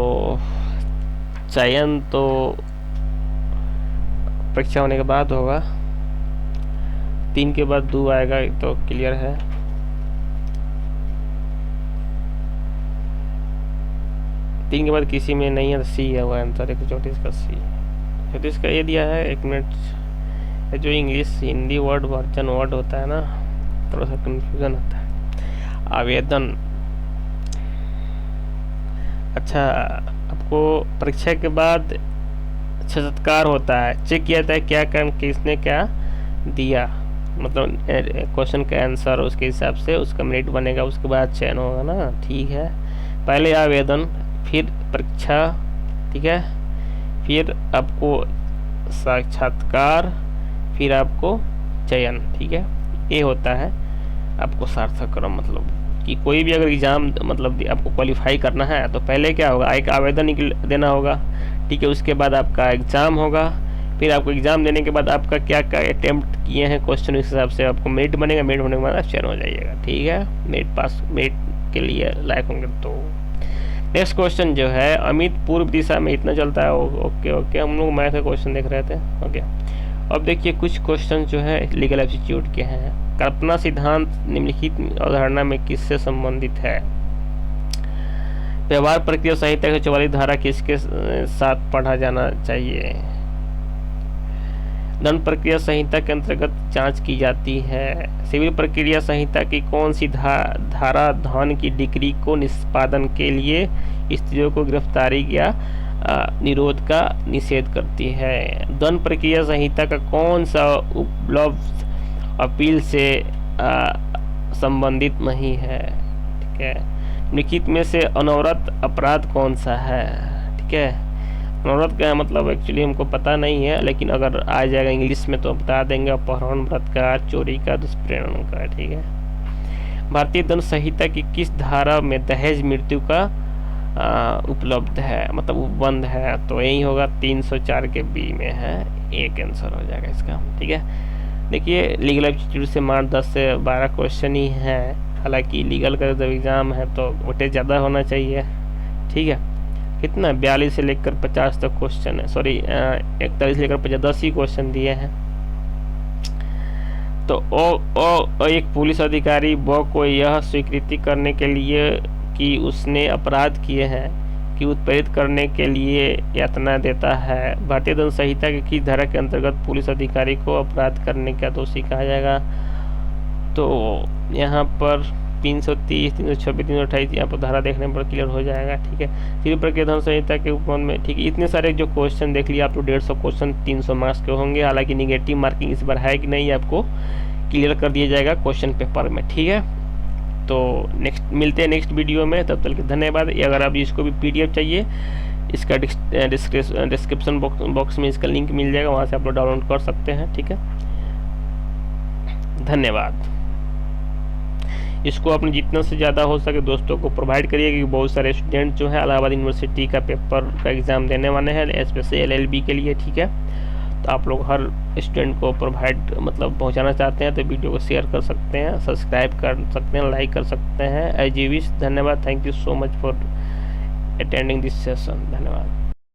चयन तो परीक्षा होने के बाद होगा, 3 के बाद 2 आएगा, तो क्लियर है। तीन के बाद किसी में नहीं है तो सी है वो आंसर, 134 का सी। 34 का ये दिया है, 1 मिनट, जो इंग्लिश हिंदी वर्ड वर्ड होता है ना, थोड़ा सा कंफ्यूजन होता है। आवेदन, अच्छा, आपको परीक्षा के बाद साक्षात्कार होता है, चेक किया जाता है क्या काम किसने क्या दिया, मतलब क्वेश्चन का आंसर, उसके हिसाब से उसका मेरिट बनेगा, उसके बाद चयन होगा ना, ठीक है। पहले आवेदन, फिर परीक्षा, ठीक है, फिर आपको साक्षात्कार, फिर आपको चयन, ठीक है। ये होता है आपको सार्थक क्रम, मतलब कि कोई भी अगर एग्ज़ाम मतलब आपको क्वालिफाई करना है तो पहले क्या होगा, एक आवेदन देना होगा, ठीक है, उसके बाद आपका एग्ज़ाम होगा, फिर आपको एग्ज़ाम देने के बाद आपका क्या क्या अटेम्प्ट किए हैं क्वेश्चन, उस हिसाब से आपको मेरिट बनेगा, मेरिट होने के बाद आप चयन हो जाइएगा, ठीक है, मेरिट के लिए लायक होंगे। तो नेक्स्ट क्वेश्चन जो है, अमित पूर्व दिशा में इतना चलता है, ओके, हम लोग मैथ का क्वेश्चन देख रहे थे, ओके। अब देखिए कुछ क्वेश्चन जो है लीगल एप्टीट्यूड के हैं। कल्पना सिद्धांत निम्नलिखित अवधारणा में किससे संबंधित है? व्यवहार प्रक्रिया संहिता की 44 धारा किसके साथ पढ़ा जाना चाहिए? दंड प्रक्रिया संहिता के अंतर्गत जांच की जाती है। सिविल प्रक्रिया संहिता की कौन सी धारा धन की डिक्री को निष्पादन के लिए स्त्रियों को गिरफ्तारी या निरोध का निषेध करती है? दंड प्रक्रिया संहिता का कौन सा उपलब्ध अपील से संबंधित नहीं है? ठीक है। निम्नलिखित में से अनवरत अपराध कौन सा है? ठीक है, अनवरत का मतलब एक्चुअली हमको पता नहीं है, लेकिन अगर आ जाएगा इंग्लिश में तो बता देंगे। अपहरण, बलात्कार, चोरी का, दुष्प्रेरण का। ठीक है, भारतीय दंड संहिता की किस धारा में दहेज मृत्यु का उपलब्ध है, मतलब उपबंध है? तो यही होगा 304 के बी में है, एक आंसर हो जाएगा इसका। ठीक है, देखिए लीगल एप्टीट्यूड से मान 10 से 12 क्वेश्चन ही है, हालांकि लीगल का जब एग्ज़ाम है तो वेटेज ज़्यादा होना चाहिए। ठीक है, कितना 42 से लेकर 50 तक क्वेश्चन है, सॉरी 41 से लेकर 50, 10 ही क्वेश्चन दिए हैं। तो ओ एक पुलिस अधिकारी वो को यह स्वीकृति करने के लिए कि उसने अपराध किए हैं कि उत्प्रेरित करने के लिए यातना देता है। भारतीय दंड संहिता की किस धारा के अंतर्गत पुलिस अधिकारी को अपराध करने का दोषी कहा जाएगा? तो यहाँ पर 330, 326, 328 यहाँ पर धारा देखने पर क्लियर हो जाएगा। ठीक है, तीन प्रकार दंड संहिता के उपबंध में। ठीक है, इतने सारे जो क्वेश्चन देख लिया आप, तो 150 क्वेश्चन 300 मार्क्स के होंगे। हालांकि निगेटिव मार्किंग इस बार है कि नहीं, आपको क्लियर कर दिया जाएगा क्वेश्चन पेपर में। ठीक है, तो नेक्स्ट मिलते हैं नेक्स्ट वीडियो में, तब तक के धन्यवाद। अगर आप इसको भी PDF चाहिए, इसका डिस्क्रिप्शन बॉक्स में इसका लिंक मिल जाएगा, वहाँ से आप लोग डाउनलोड कर सकते हैं। ठीक है, धन्यवाद। इसको अपने जितना से ज़्यादा हो सके दोस्तों को प्रोवाइड करिए, क्योंकि बहुत सारे स्टूडेंट जो है इलाहाबाद यूनिवर्सिटी का पेपर का एग्ज़ाम देने वाले हैं, स्पेशली LLB के लिए। ठीक है, तो आप लोग हर स्टूडेंट को प्रोवाइड मतलब पहुंचाना चाहते हैं तो वीडियो को शेयर कर सकते हैं, सब्सक्राइब कर सकते हैं, लाइक कर सकते हैं। As you wish. धन्यवाद, thank you so much for attending this session. धन्यवाद।